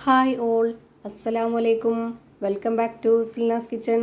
Hi all, അസ്സലാമു അലൈക്കും. Welcome back to Silna's kitchen.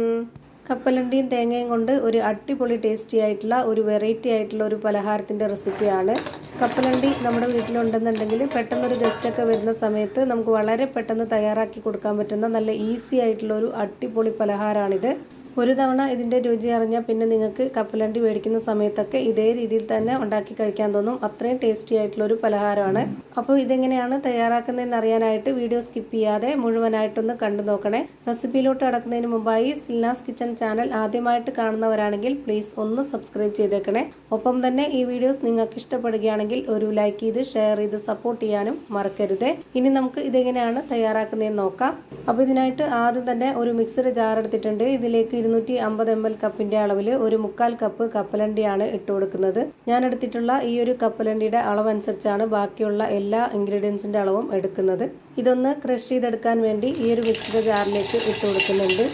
കപ്പലണ്ടിയും തേങ്ങയും കൊണ്ട് ഒരു അടിപൊളി ടേസ്റ്റി ആയിട്ടുള്ള ഒരു വെറൈറ്റി ആയിട്ടുള്ള ഒരു പലഹാരത്തിൻ്റെ റെസിപ്പിയാണ്. കപ്പലണ്ടി നമ്മുടെ വീട്ടിലുണ്ടെന്നുണ്ടെങ്കിൽ പെട്ടെന്നൊരു ഗസ്റ്റൊക്കെ വരുന്ന സമയത്ത് നമുക്ക് വളരെ പെട്ടെന്ന് തയ്യാറാക്കി കൊടുക്കാൻ പറ്റുന്ന നല്ല ഈസി ആയിട്ടുള്ള ഒരു അടിപൊളി പലഹാരമാണിത്. ഒരു തവണ ഇതിൻ്റെ രുചി അറിഞ്ഞാൽ പിന്നെ നിങ്ങൾക്ക് കപ്പലണ്ടി മേടിക്കുന്ന സമയത്തൊക്കെ ഇതേ രീതിയിൽ തന്നെ ഉണ്ടാക്കി കഴിക്കാൻ തോന്നും. അത്രയും ടേസ്റ്റി ആയിട്ടുള്ള ഒരു പലഹാരമാണ്. അപ്പോൾ ഇതെങ്ങനെയാണ് തയ്യാറാക്കുന്നതെന്ന് അറിയാനായിട്ട് വീഡിയോ സ്കിപ്പ് ചെയ്യാതെ മുഴുവനായിട്ടൊന്ന് കണ്ടു നോക്കണേ. റെസിപ്പിയിലോട്ട് കടക്കുന്നതിന് മുമ്പായി സിൽനാസ് കിച്ചൺ ചാനൽ ആദ്യമായിട്ട് കാണുന്നവരാണെങ്കിൽ പ്ലീസ് ഒന്ന് സബ്സ്ക്രൈബ് ചെയ്തേക്കണേ. ഒപ്പം തന്നെ ഈ വീഡിയോസ് നിങ്ങൾക്ക് ഇഷ്ടപ്പെടുകയാണെങ്കിൽ ഒരു ലൈക്ക് ചെയ്ത് ഷെയർ ചെയ്ത് സപ്പോർട്ട് ചെയ്യാനും മറക്കരുത്. ഇനി നമുക്ക് ഇതെങ്ങനെയാണ് തയ്യാറാക്കുന്നതെന്ന് നോക്കാം. അപ്പോൾ ഇതിനായിട്ട് ആദ്യം തന്നെ ഒരു മിക്സഡ് ജാർ എടുത്തിട്ടുണ്ട്. ഇതിലേക്ക് 250 ml കപ്പിന്റെ അളവിൽ ഒരു 1/4 കപ്പ് കപ്പലണ്ടിയാണ് ഇട്ട് കൊടുക്കുന്നത്. ഞാൻ എടുത്തിട്ടുള്ള ഈ ഒരു കപ്പലണ്ടിയുടെ അളവനുസരിച്ചാണ് ബാക്കിയുള്ള എല്ലാ ഇൻഗ്രീഡിയൻസിന്റെ അളവും എടുക്കുന്നത്. ഇതൊന്ന് ക്രഷ് ചെയ്തെടുക്കാൻ വേണ്ടി ഈ ഒരു മിക്സഡ് ജാറിലേക്ക് ഇട്ട് കൊടുക്കുന്നുണ്ട്.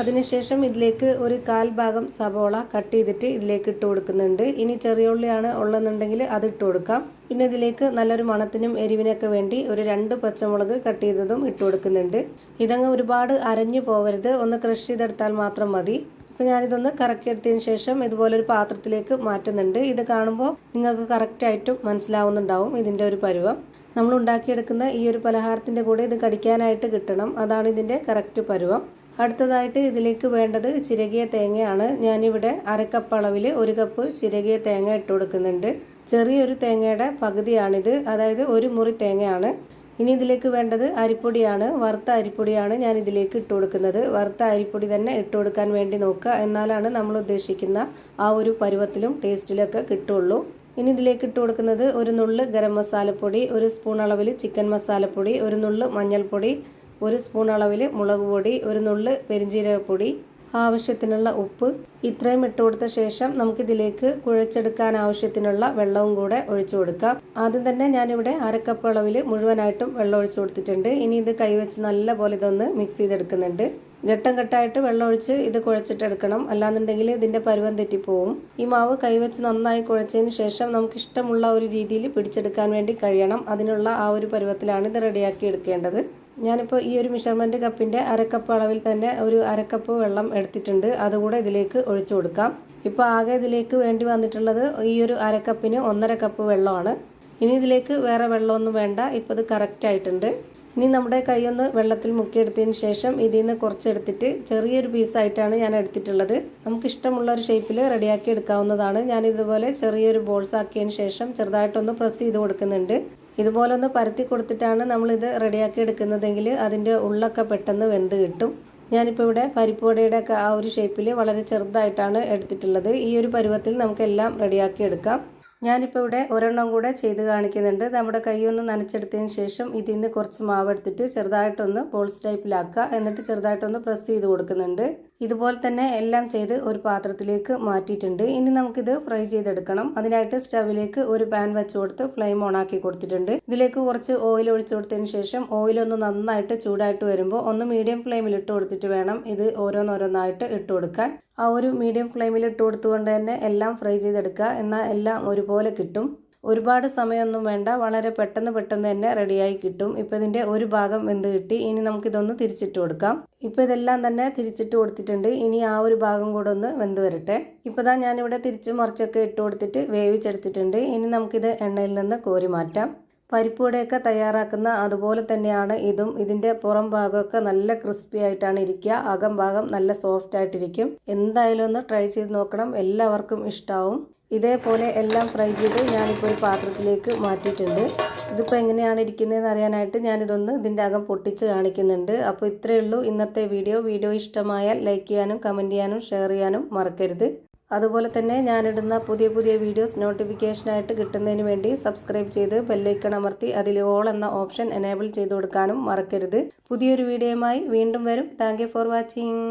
അതിനുശേഷം ഇതിലേക്ക് ഒരു 1/4 ഭാഗം സവോള കട്ട് ചെയ്തിട്ട് ഇതിലേക്ക് ഇട്ട് കൊടുക്കുന്നുണ്ട്. ഇനി ചെറിയ ഉള്ളിയാണ് ഉള്ളതെന്നുണ്ടെങ്കിൽ അത് ഇട്ട് കൊടുക്കാം. പിന്നെ ഇതിലേക്ക് നല്ലൊരു മണത്തിനും എരിവിനൊക്കെ വേണ്ടി ഒരു 2 പച്ചമുളക് കട്ട് ചെയ്തതും ഇട്ട് കൊടുക്കുന്നുണ്ട്. ഇതങ്ങ് ഒരുപാട് അരഞ്ഞു പോവരുത്, ഒന്ന് ക്രഷ് ചെയ്തെടുത്താൽ മാത്രം മതി. അപ്പോൾ ഞാനിതൊന്ന് കറക്കിയെടുത്തതിന് ശേഷം ഇതുപോലൊരു പാത്രത്തിലേക്ക് മാറ്റുന്നുണ്ട്. ഇത് കാണുമ്പോൾ നിങ്ങൾക്ക് കറക്റ്റായിട്ടും മനസ്സിലാവുന്നുണ്ടാവും ഇതിൻ്റെ ഒരു പരുവം. നമ്മൾ ഉണ്ടാക്കിയെടുക്കുന്ന ഈ ഒരു പലഹാരത്തിൻ്റെ കൂടെ ഇത് കടിക്കാനായിട്ട് കിട്ടണം. അതാണ് ഇതിൻ്റെ കറക്റ്റ് പരുവം. അടുത്തതായിട്ട് ഇതിലേക്ക് വേണ്ടത് ചിരകിയ തേങ്ങയാണ്. ഞാനിവിടെ 1/2 കപ്പ് അളവിൽ 1 കപ്പ് ചിരകിയ തേങ്ങ ഇട്ട് കൊടുക്കുന്നുണ്ട്. ചെറിയൊരു തേങ്ങയുടെ പകുതിയാണിത്, അതായത് ഒരു മുറി തേങ്ങയാണ്. ഇനി ഇതിലേക്ക് വേണ്ടത് അരിപ്പൊടിയാണ്. വറുത്ത അരിപ്പൊടിയാണ് ഞാൻ ഇതിലേക്ക് ഇട്ട് കൊടുക്കുന്നത്. വറുത്ത അരിപ്പൊടി തന്നെ ഇട്ട് കൊടുക്കാൻ വേണ്ടി നോക്കുക, എന്നാലാണ് നമ്മൾ ഉദ്ദേശിക്കുന്ന ആ ഒരു പരുവത്തിലും ടേസ്റ്റിലൊക്കെ കിട്ടുള്ളൂ. ഇനി ഇതിലേക്ക് ഇട്ട് കൊടുക്കുന്നത് ഒരു നുള്ള് ഗരം മസാലപ്പൊടി, 1 സ്പൂൺ അളവിൽ ചിക്കൻ മസാലപ്പൊടി, 1 നുള്ള് മഞ്ഞൾപ്പൊടി, 1 സ്പൂൺ അളവിൽ മുളക് പൊടി, 1 നുള്ള് പെരിഞ്ജീരകപ്പൊടി, ആവശ്യത്തിനുള്ള ഉപ്പ്. ഇത്രയും ഇട്ട് കൊടുത്ത ശേഷം നമുക്കിതിലേക്ക് കുഴച്ചെടുക്കാൻ ആവശ്യത്തിനുള്ള വെള്ളവും കൂടെ ഒഴിച്ചു കൊടുക്കാം. ആദ്യം തന്നെ ഞാനിവിടെ 1/2 കപ്പ് അളവിൽ മുഴുവനായിട്ടും വെള്ളം ഒഴിച്ചു കൊടുത്തിട്ടുണ്ട്. ഇനി ഇത് കൈവച്ച് നല്ല പോലെ ഇതൊന്ന് മിക്സ് ചെയ്തെടുക്കുന്നുണ്ട്. ഘട്ടം ഘട്ടമായിട്ട് വെള്ളം ഒഴിച്ച് ഇത് കുഴച്ചിട്ടെടുക്കണം, അല്ലാന്നുണ്ടെങ്കിൽ ഇതിൻ്റെ പരുവം തെറ്റിപ്പോവും. ഈ മാവ് കൈവച്ച് നന്നായി കുഴച്ചതിന് ശേഷം നമുക്ക് ഇഷ്ടമുള്ള ഒരു രീതിയിൽ പിടിച്ചെടുക്കാൻ വേണ്ടി കഴിയണം. അതിനുള്ള ആ ഒരു പരുവത്തിലാണ് ഇത് റെഡിയാക്കി എടുക്കേണ്ടത്. ഞാനിപ്പോൾ ഈ ഒരു മെഷർമെൻറ്റ് കപ്പിൻ്റെ 1/2 കപ്പ് അളവിൽ തന്നെ ഒരു 1/2 കപ്പ് വെള്ളം എടുത്തിട്ടുണ്ട്. അതുകൂടെ ഇതിലേക്ക് ഒഴിച്ചു കൊടുക്കാം. ഇപ്പോൾ ആകെ ഇതിലേക്ക് വേണ്ടി വന്നിട്ടുള്ളത് ഈ ഒരു 1/2 കപ്പിന് 1.5 കപ്പ് വെള്ളമാണ്. ഇനി ഇതിലേക്ക് വേറെ വെള്ളമൊന്നും വേണ്ട. ഇപ്പോൾ ഇത് കറക്റ്റ് ആയിട്ടുണ്ട്. ഇനി നമ്മുടെ കൈയൊന്ന് വെള്ളത്തിൽ മുക്കിയെടുത്തതിന് ശേഷം ഇതിൽ നിന്ന് കുറച്ചെടുത്തിട്ട് ചെറിയൊരു പീസായിട്ടാണ് ഞാൻ എടുത്തിട്ടുള്ളത്. നമുക്കിഷ്ടമുള്ള ഒരു ഷേപ്പിൽ റെഡിയാക്കി എടുക്കാവുന്നതാണ്. ഞാനിതുപോലെ ചെറിയൊരു ബോൾസ് ആക്കിയതിന് ശേഷം ചെറുതായിട്ടൊന്ന് പ്രസ് ചെയ്ത് കൊടുക്കുന്നുണ്ട്. ഇതുപോലെ ഒന്ന് പരത്തി കൊടുത്തിട്ടാണ് നമ്മളിത് റെഡിയാക്കി എടുക്കുന്നതെങ്കിൽ അതിൻ്റെ ഉള്ളൊക്കെ പെട്ടെന്ന് വെന്ത് കിട്ടും. ഞാനിപ്പോൾ ഇവിടെ പരിപ്പുവടയുടെ ഒക്കെ ആ ഒരു ഷേപ്പിൽ വളരെ ചെറുതായിട്ടാണ് എടുത്തിട്ടുള്ളത്. ഈ ഒരു പരുവത്തിൽ നമുക്കെല്ലാം റെഡിയാക്കി എടുക്കാം. ഞാനിപ്പോൾ ഇവിടെ ഒരെണ്ണം കൂടെ ചെയ്ത് കാണിക്കുന്നുണ്ട്. നമ്മുടെ കൈ ഒന്ന് നനച്ചെടുത്തതിന് ശേഷം ഇതിൽ നിന്ന് കുറച്ച് മാവ് എടുത്തിട്ട് ചെറുതായിട്ടൊന്ന് ബോൾസ് ടൈപ്പിലാക്കുക. എന്നിട്ട് ചെറുതായിട്ടൊന്ന് പ്രസ് ചെയ്ത് കൊടുക്കുന്നുണ്ട്. ഇതുപോലെ തന്നെ എല്ലാം ചെയ്ത് ഒരു പാത്രത്തിലേക്ക് മാറ്റിയിട്ടുണ്ട്. ഇനി നമുക്കിത് ഫ്രൈ ചെയ്തെടുക്കണം. അതിനായിട്ട് സ്റ്റവിലേക്ക് ഒരു പാൻ വെച്ച് കൊടുത്ത് ഫ്ലെയിം ഓൺ ആക്കി കൊടുത്തിട്ടുണ്ട്. ഇതിലേക്ക് കുറച്ച് ഓയിൽ ഒഴിച്ചു കൊടുത്തതിന് ശേഷം ഓയിലൊന്ന് നന്നായിട്ട് ചൂടായിട്ട് വരുമ്പോൾ ഒന്ന് മീഡിയം ഫ്ലെയിമിൽ ഇട്ട് കൊടുത്തിട്ട് വേണം ഇത് ഓരോന്നോരോന്നായിട്ട് ഇട്ട് കൊടുക്കാൻ. ആ ഒരു മീഡിയം ഫ്ലെയിമിൽ ഇട്ട് കൊടുത്തുകൊണ്ട് തന്നെ എല്ലാം ഫ്രൈ ചെയ്തെടുക്കുക. എന്നാൽ എല്ലാം ഒരുപോലെ കിട്ടും. ഒരുപാട് സമയമൊന്നും വേണ്ട, വളരെ പെട്ടെന്ന് തന്നെ റെഡിയായി കിട്ടും. ഇപ്പോൾ ഇതിൻ്റെ ഒരു ഭാഗം വെന്ത് കിട്ടി. ഇനി നമുക്കിതൊന്ന് തിരിച്ചിട്ട് കൊടുക്കാം. ഇപ്പോൾ ഇതെല്ലാം തന്നെ തിരിച്ചിട്ട് കൊടുത്തിട്ടുണ്ട്. ഇനി ആ ഒരു ഭാഗം കൂടെ ഒന്ന് വെന്ത് വരട്ടെ. ഇപ്പോൾ ദാ ഞാനിവിടെ തിരിച്ച് മറിച്ചൊക്കെ ഇട്ട് കൊടുത്തിട്ട് വേവിച്ചെടുത്തിട്ടുണ്ട്. ഇനി നമുക്കിത് എണ്ണയിൽ നിന്ന് കോരി മാറ്റാം. പരിപ്പുവടയൊക്കെ തയ്യാറാക്കുന്ന അതുപോലെ തന്നെയാണ് ഇതും. ഇതിൻ്റെ പുറം ഭാഗമൊക്കെ നല്ല ക്രിസ്പി ആയിട്ടാണ് ഇരിക്കുക, അകം ഭാഗം നല്ല സോഫ്റ്റ് ആയിട്ടിരിക്കും. എന്തായാലും ഒന്ന് ട്രൈ ചെയ്ത് നോക്കണം, എല്ലാവർക്കും ഇഷ്ടമാവും. ഇതേപോലെ എല്ലാം ഫ്രൈ ചെയ്ത് ഞാനിപ്പോൾ ഒരു പാത്രത്തിലേക്ക് മാറ്റിയിട്ടുണ്ട്. ഇതിപ്പോൾ എങ്ങനെയാണ് ഇരിക്കുന്നതെന്ന് അറിയാനായിട്ട് ഞാനിതൊന്ന് ഇതിൻ്റെ അകം പൊട്ടിച്ച് കാണിക്കുന്നുണ്ട്. അപ്പോൾ ഇത്രയേ ഉള്ളൂ ഇന്നത്തെ വീഡിയോ ഇഷ്ടമായാൽ ലൈക്ക് ചെയ്യാനും കമൻറ്റ് ചെയ്യാനും ഷെയർ ചെയ്യാനും മറക്കരുത്. അതുപോലെ തന്നെ ഞാനിടുന്ന പുതിയ വീഡിയോസ് നോട്ടിഫിക്കേഷനായിട്ട് കിട്ടുന്നതിന് വേണ്ടി സബ്സ്ക്രൈബ് ചെയ്ത് ബെല്ലൈക്കൺ അമർത്തി അതിൽ ഓൾ എന്ന ഓപ്ഷൻ എനേബിൾ ചെയ്ത് കൊടുക്കാനും മറക്കരുത്. പുതിയൊരു വീഡിയോയുമായി വീണ്ടും വരും. Thank you for watching.